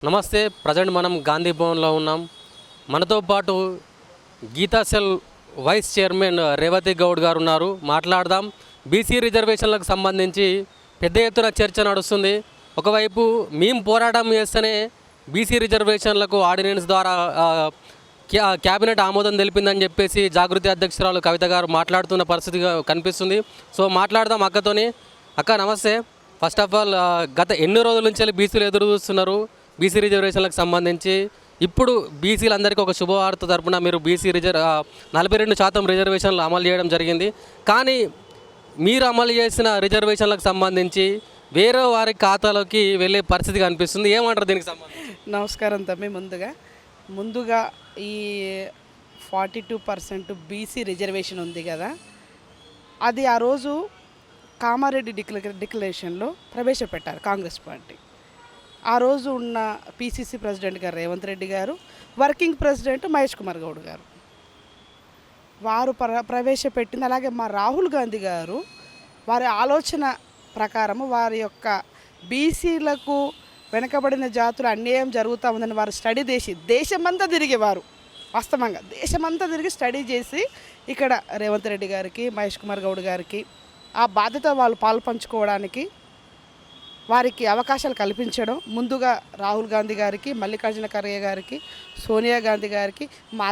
నమస్తే. ప్రజెంట్ మనం గాంధీ భవన్లో ఉన్నాం. మనతో పాటు Geeta cell vice chairman Revathi Goud గారు ఉన్నారు. మాట్లాడదాం. బీసీ రిజర్వేషన్లకు సంబంధించి పెద్ద ఎత్తున చర్చ నడుస్తుంది. ఒకవైపు మేము పోరాటం చేస్తేనే బీసీ రిజర్వేషన్లకు ఆర్డినెన్స్ ద్వారా క్యాబినెట్ ఆమోదం తెలిపిందని చెప్పేసి జాగృతి అధ్యక్షురాలు కవిత గారు మాట్లాడుతున్న పరిస్థితిగా కనిపిస్తుంది. సో మాట్లాడదాం అక్కతోని. అక్క నమస్తే. ఫస్ట్ ఆఫ్ ఆల్ గత ఎన్ని రోజుల నుంచి బీసీలు ఎదురు చూస్తున్నారు బీసీ రిజర్వేషన్లకు సంబంధించి. ఇప్పుడు బీసీలందరికీ ఒక శుభవార్త తరపున మీరు బీసీ 42% రిజర్వేషన్లు అమలు చేయడం జరిగింది. కానీ మీరు అమలు చేసిన రిజర్వేషన్లకు సంబంధించి వేరే వారి ఖాతాలోకి వెళ్ళే పరిస్థితి కనిపిస్తుంది. ఏమంటారు దీనికి సంబంధించి? నమస్కారం తమ్మి. ముందుగా ఈ 42% బీసీ రిజర్వేషన్ ఉంది కదా, అది ఆ రోజు కామారెడ్డి డిక్లరేషన్లో ప్రవేశపెట్టారు కాంగ్రెస్ పార్టీ. ఆ రోజు ఉన్న పిసిసి ప్రెసిడెంట్ గారు రేవంత్ రెడ్డి గారు, వర్కింగ్ ప్రెసిడెంట్ మహేష్ కుమార్ గౌడ్ గారు వారు ప్రవేశపెట్టింది. అలాగే మా రాహుల్ గాంధీ గారు వారి ఆలోచన ప్రకారము వారి యొక్క బీసీలకు వెనకబడిన జాతులు అన్యాయం జరుగుతూ ఉందని వారు స్టడీ దేశమంతా తిరిగేవారు. వాస్తవంగా దేశమంతా తిరిగి స్టడీ చేసి ఇక్కడ రేవంత్ రెడ్డి గారికి, మహేష్ కుమార్ గౌడ్ గారికి ఆ బాధ్యత వాళ్ళు పాలు పంచుకోవడానికి వారికి అవకాశాలు కల్పించడం, ముందుగా రాహుల్ గాంధీ గారికి, మల్లికార్జున ఖర్గే గారికి, సోనియా గాంధీ గారికి మా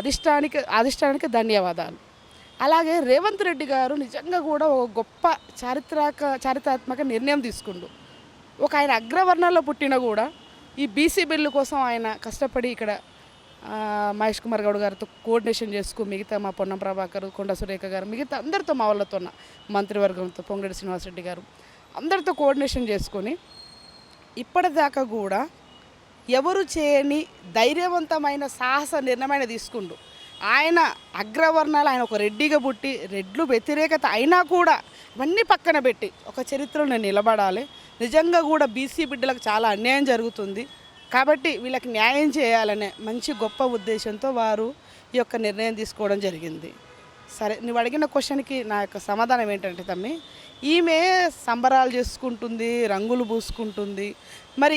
అధిష్టానానికి ధన్యవాదాలు. అలాగే రేవంత్ రెడ్డి గారు నిజంగా కూడా ఒక గొప్ప చారిత్రాత్మక నిర్ణయం తీసుకుండు. ఆయన అగ్రవర్ణాల్లో పుట్టిన కూడా ఈ బీసీ బిల్లు కోసం ఆయన కష్టపడి ఇక్కడ మహేష్ కుమార్ గౌడ్ గారితో కోఆర్డినేషన్ చేసుకుని, మిగతా మా పొన్నం ప్రభాకర్, కొండ సురేఖ గారు, మిగతా అందరితో మా వాళ్ళతో మంత్రివర్గంతో పొంగులేటి శ్రీనివాసరెడ్డి గారు అందరితో కోఆర్డినేషన్ చేసుకొని ఇప్పటిదాకా కూడా ఎవరు చేయని ధైర్యవంతమైన సాహస నిర్ణయమైన తీసుకుండు. ఆయన అగ్రవర్ణాలు, ఆయన ఒక రెడ్డిగా పుట్టి రెడ్లు వ్యతిరేకత అయినా కూడా అవన్నీ పక్కన పెట్టి ఒక చరిత్రలో నేను నిలబడాలి, నిజంగా కూడా బీసీ బిడ్డలకు చాలా అన్యాయం జరుగుతుంది కాబట్టి వీళ్ళకి న్యాయం చేయాలనే మంచి గొప్ప ఉద్దేశంతో వారు ఈ యొక్క నిర్ణయం తీసుకోవడం జరిగింది. సరే, నువ్వు అడిగిన క్వశ్చన్కి నా యొక్క సమాధానం ఏంటంటే తమ్మి, ఈమె సంబరాలు చేసుకుంటుంది, రంగులు పూసుకుంటుంది. మరి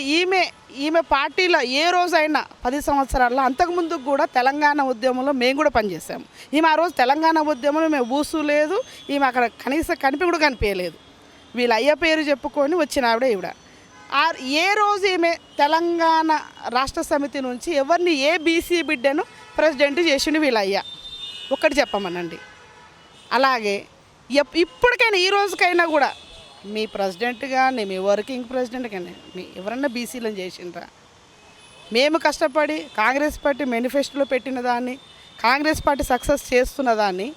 ఈమె పార్టీలో ఏ రోజైనా 10 సంవత్సరాల్లో అంతకుముందు కూడా తెలంగాణ ఉద్యమంలో మేము కూడా పనిచేసాము. ఈమె ఆ రోజు తెలంగాణ ఉద్యమంలో మేము బూసు లేదు, ఈమె అక్కడ కనీసం కూడా కనిపించలేదు. వీళ్ళ అయ్య పేరు చెప్పుకొని వచ్చిన ఆవిడ ఈవిడ. ఏ రోజు ఈమె తెలంగాణ రాష్ట్ర సమితి నుంచి ఎవరిని ఏ బీసీ బిడ్డను ప్రెసిడెంట్ చేసిండు వీళ్ళ అయ్యా, ఒక్కటి చెప్పమనండి. అలాగే ఇప్పటికైనా ఈ రోజుకైనా కూడా మీ ప్రెసిడెంట్ కానీ, మీ వర్కింగ్ ప్రెసిడెంట్ కానీ మీ ఎవరన్నా బీసీలను చేసిండ్రా? మేము కష్టపడి కాంగ్రెస్ పార్టీ మేనిఫెస్టోలో పెట్టిన దాన్ని, కాంగ్రెస్ పార్టీ సక్సెస్ చేస్తున్న దాన్ని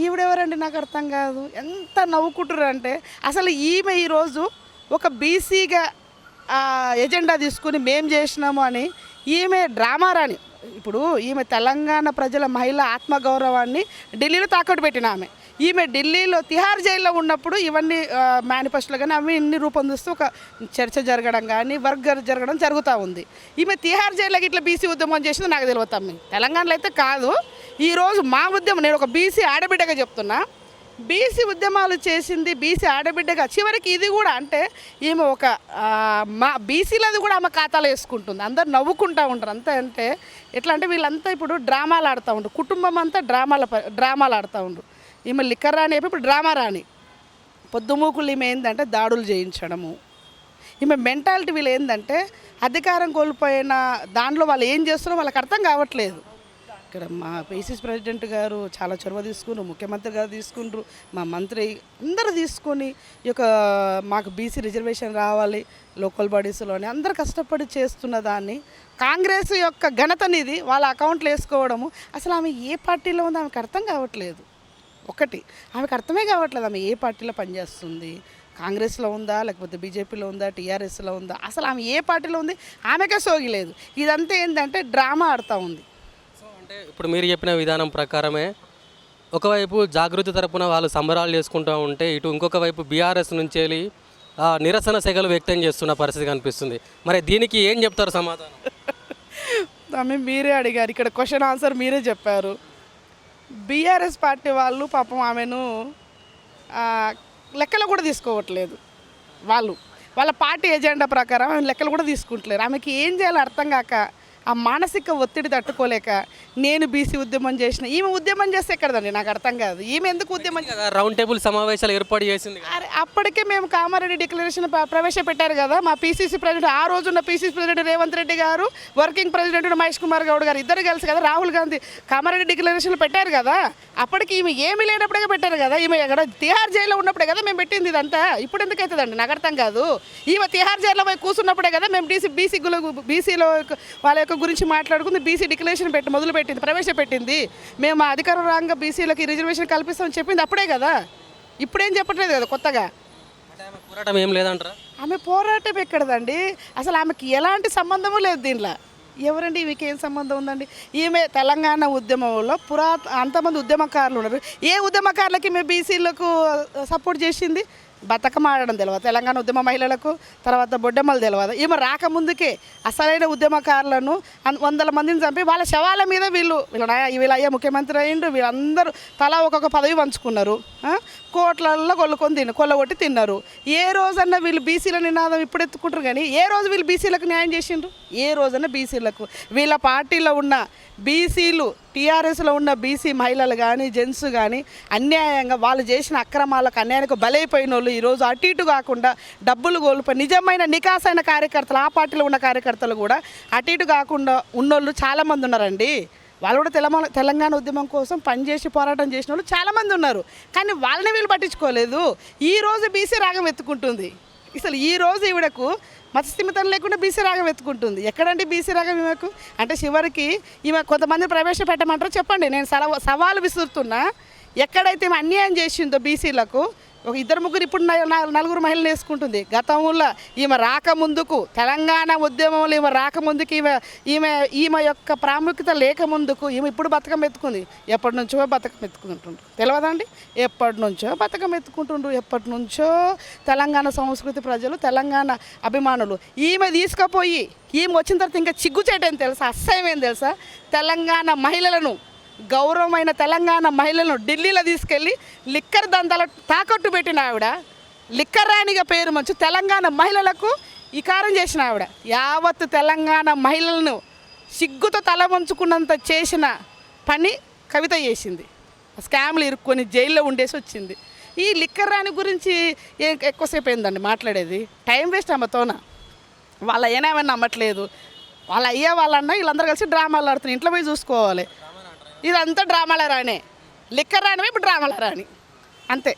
ఈవిడెవరండి? నాకు అర్థం కాదు. ఎంత నవ్వుకుంటారు అంటే అసలు ఈమె ఈరోజు ఒక బీసీగా ఎజెండా తీసుకుని మేం చేసినాము అని ఈమె డ్రామా రాణి. ఇప్పుడు ఈమె తెలంగాణ ప్రజల మహిళా ఆత్మగౌరవాన్ని ఢిల్లీలో తాకట్టు పెట్టిన ఈమె ఢిల్లీలో తిహార్ జైల్లో ఉన్నప్పుడు ఇవన్నీ మేనిఫెస్టోలు కానీ అవి ఇన్ని రూపొందిస్తూ ఒక చర్చ జరగడం కానీ వర్క్ జరగడం జరుగుతూ ఉంది. ఈమె తిహార్ జైల్లోకి ఇట్లా బీసీ ఉద్యమం చేసింది నాకు తెలియదు. తెలంగాణలో అయితే కాదు. ఈరోజు మా ఉద్యమం, నేను ఒక బీసీ ఆడబిడ్డగా చెప్తున్నా, బీసీ ఉద్యమాలు చేసింది బీసీ ఆడబిడ్డగా. చివరికి ఇది కూడా అంటే ఈమె ఒక మా బీసీలది కూడా ఆమె ఖాతాలో వేసుకుంటుంది. అందరు నవ్వుకుంటూ ఉంటారు. అంతా అంటే ఎట్లా అంటే వీళ్ళంతా ఇప్పుడు డ్రామాలు ఆడుతూ ఉంటారు. కుటుంబం అంతా డ్రామాలు ఆడుతూ ఉండరు. ఈమె లిక్కర్ రాని ఇప్పుడు డ్రామా రాని. పొద్దుమూకులు ఈమె ఏంటంటే దాడులు చేయించడము. ఈమె మెంటాలిటీ వీళ్ళు ఏంటంటే అధికారం కోల్పోయిన దాంట్లో వాళ్ళు ఏం చేస్తున్నారో వాళ్ళకి అర్థం కావట్లేదు. ఇక్కడ మా పిసిసి ప్రెసిడెంట్ గారు చాలా చొరవ తీసుకున్నారు, ముఖ్యమంత్రి గారు తీసుకుంటారు, మా మంత్రి అందరూ తీసుకొని ఈ యొక్క మాకు బీసీ రిజర్వేషన్ రావాలి లోకల్ బాడీస్లోనే అందరు కష్టపడి చేస్తున్న దాన్ని కాంగ్రెస్ యొక్క ఘనతనిది వాళ్ళ అకౌంట్లో వేసుకోవడము. అసలు ఆమె ఏ పార్టీలో ఉందో ఆమెకు అర్థం కావట్లేదు. ఆమెకు అర్థమే కావట్లేదు ఆమె ఏ పార్టీలో పనిచేస్తుంది. కాంగ్రెస్లో ఉందా, లేకపోతే బీజేపీలో ఉందా, టీఆర్ఎస్లో ఉందా, అసలు ఆమె ఏ పార్టీలో ఉంది ఆమెకే సోగిలేదు. ఇదంతా ఏంటంటే డ్రామా ఆడుతూ ఉంది. అంటే ఇప్పుడు మీరు చెప్పిన విధానం ప్రకారమే ఒకవైపు జాగృతి తరపున వాళ్ళు సంబరాలు చేసుకుంటూ ఉంటే, ఇటు ఇంకొక వైపు బీఆర్ఎస్ నుంచి వెళ్ళి నిరసన సెగలు వ్యక్తం చేస్తున్న పరిస్థితి కనిపిస్తుంది. మరి దీనికి ఏం చెప్తారు సమాధానం? ఆమె మీరే అడిగారు, ఇక్కడ క్వశ్చన్ ఆన్సర్ మీరే చెప్పారు. బీఆర్ఎస్ పార్టీ వాళ్ళు పాపం ఆమెను లెక్కలో కూడా తీసుకోవట్లేదు. వాళ్ళు వాళ్ళ పార్టీ ఎజెండా ప్రకారం ఆమె లెక్కలు కూడా తీసుకుంటలేరు. ఆమెకి ఏం చేయాలో అర్థం కాక, ఆ మానసిక ఒత్తిడి తట్టుకోలేక నేను బీసీ ఉద్యమం చేసిన, ఈమె ఉద్యమం చేస్తే ఎక్కడదండి నాకు అర్థం కాదు. ఈమె ఎందుకు ఉద్యమం కదా రౌండ్ టేబుల్ సమావేశాలు ఏర్పాటు చేసింది కదా. అరే అప్పటికే మేము కామారెడ్డి డిక్లరేషన్ ప్రవేశపెట్టారు కదా. మా పీసీసీ ప్రెసిడెంట్, ఆ రోజున్న పీసీసీ ప్రెసిడెంట్ రేవంత్ రెడ్డి గారు, వర్కింగ్ ప్రెసిడెంట్ మహేష్ కుమార్ గౌడ్ గారు ఇద్దరు కలిసి కదా రాహుల్ గాంధీ కామారెడ్డి డిక్లరేషన్లు పెట్టారు కదా. అప్పటికి ఈమె ఏమీ లేనప్పుడే పెట్టారు కదా. ఈమె ఎక్కడ తిహార్ జైల్లో ఉన్నప్పుడే కదా మేము పెట్టింది ఇదంతా. ఇప్పుడు ఎందుకు అవుతుందండి నాకు అర్థం కాదు. ఈమె తిహార్ జైల్లో పోయి కూర్చున్నప్పుడే కదా మేము బీసీలో వాళ్ళ యొక్క గురించి మాట్లాడుకుంది. బీసీ డిక్లరేషన్ మొదలుపెట్టింది, ప్రవేశపెట్టింది. మేము అధికార రంగ బీసీలకి రిజర్వేషన్ కల్పిస్తామని చెప్పింది అప్పుడే కదా. ఇప్పుడేం చెప్పట్లేదు కదా కొత్తగా. అంటే ఆమె పోరాటం ఏం లేదంటారా? ఆమె పోరాటం ఎక్కడదండి, అసలు ఆమెకి ఎలాంటి సంబంధము లేదు దీంట్లో. ఎవరండి ఈమెకి ఏం సంబంధం ఉందండి? ఈమె తెలంగాణ ఉద్యమంలో అంతమంది ఉద్యమకారులు ఉన్నారు. ఏ ఉద్యమకారులకి ఈమె బీసీలకు సపోర్ట్ చేసింది? బతుకమ్మ ఆడడం తెలియదు తెలంగాణ ఉద్యమ మహిళలకు, తర్వాత బొడ్డమ్మలు తెలియదు. ఈమె రాకముందుకే అసలైన ఉద్యమకారులను 100 మందిని చంపి వాళ్ళ శవాల మీద వీళ్ళ అయ్యా ముఖ్యమంత్రి అయ్యిండు. వీళ్ళందరూ తలా ఒక్కొక్క పదవి పంచుకున్నారు. కోట్లల్లో కొల్లగొట్టి తిన్నారు. ఏ రోజన్నా వీళ్ళు బీసీల నినాదం ఇప్పుడు ఎత్తుకుంటారు కానీ ఏ రోజు వీళ్ళు బీసీలకు న్యాయం చేసిండ్రు? ఏ రోజన్నా బీసీలకు వీళ్ళ పార్టీలో ఉన్న బీసీలు, టీఆర్ఎస్లో ఉన్న బీసీ మహిళలు కానీ జెంట్స్ కానీ అన్యాయంగా వాళ్ళు చేసిన అక్రమాలకు అన్యాయానికి బలైపోయిన వాళ్ళు ఈరోజు అటు ఇటు కాకుండా డబ్బులు కోల్పోయి నిజమైన నికాసైన కార్యకర్తలు, ఆ పార్టీలో ఉన్న కార్యకర్తలు కూడా అటు ఇటు కాకుండా ఉన్నోళ్ళు చాలామంది ఉన్నారండి. వాళ్ళు కూడా తెలంగాణ ఉద్యమం కోసం పనిచేసి పోరాటం చేసిన వాళ్ళు చాలామంది ఉన్నారు. కానీ వాళ్ళని వీళ్ళు పట్టించుకోలేదు. ఈరోజు బీసీ రాగం ఎత్తుకుంటుంది. అసలు ఈరోజు ఈవిడకు మతస్థిమితం లేకుండా బీసీ రాగం ఎత్తుకుంటుంది. ఎక్కడండి బీసీ రాగం ఈమెకు? అంటే చివరికి ఈమె కొంతమంది ప్రవేశపెట్టమంటారో చెప్పండి. నేను సవాలు విసురుతున్నా. ఎక్కడైతే ఈమె అన్యాయం చేసిందో బీసీలకు, ఒక 2-3 ఇప్పుడు 4 మహిళలు వేసుకుంటుంది. గతంలో ఈమె రాకముందుకు, తెలంగాణ ఉద్యమంలో ఈమె రాకముందుకు, ఈమె యొక్క ప్రాముఖ్యత లేకముందుకు ఈమె ఇప్పుడు బతుకమ్మ ఎత్తుకుంది. ఎప్పటి నుంచో బతుకమ్మ ఎత్తుకుంటుండ్రు తెలియదండి. ఎప్పటి నుంచో బతుకమ్మ ఎత్తుకుంటుండ్రు. ఎప్పటి నుంచో తెలంగాణ సంస్కృతి ప్రజలు, తెలంగాణ అభిమానులు. ఈమె తీసుకుపోయి ఈమె వచ్చిన తర్వాత ఇంకా చిగ్గుచేటేం తెలుసా, అసహ్యం ఏం తెలుసా? తెలంగాణ మహిళలను, గౌరవమైన తెలంగాణ మహిళలను ఢిల్లీలో తీసుకెళ్ళి లిక్కర్ దందాల తాకట్టు పెట్టిన ఆవిడ, లిక్కర్ రాణిగా పేరు మంచి తెలంగాణ మహిళలకు ఇకారం చేసిన ఆవిడ, యావత్ తెలంగాణ మహిళలను సిగ్గుతో తల వంచుకున్నంత చేసిన పని కవిత చేసింది. స్కామ్లు ఇరుక్కొని జైల్లో ఉండేసి వచ్చింది. ఈ లిక్కర్ రాణి గురించి ఎక్కువసేపు అయిందండి మాట్లాడేది. టైం వేస్ట్ అమ్మతోన. వాళ్ళ ఏమైనా నమ్మట్లేదు. వాళ్ళ అయ్యే వాళ్ళన్నా వీళ్ళందరూ కలిసి డ్రామాలు ఆడుతున్నారు. ఇంట్లో పోయి చూసుకోవాలి. ఇదంతా డ్రామాల రాణే. లిక్కర్ రాణి ఇప్పుడు డ్రామాల రాణి అంతే.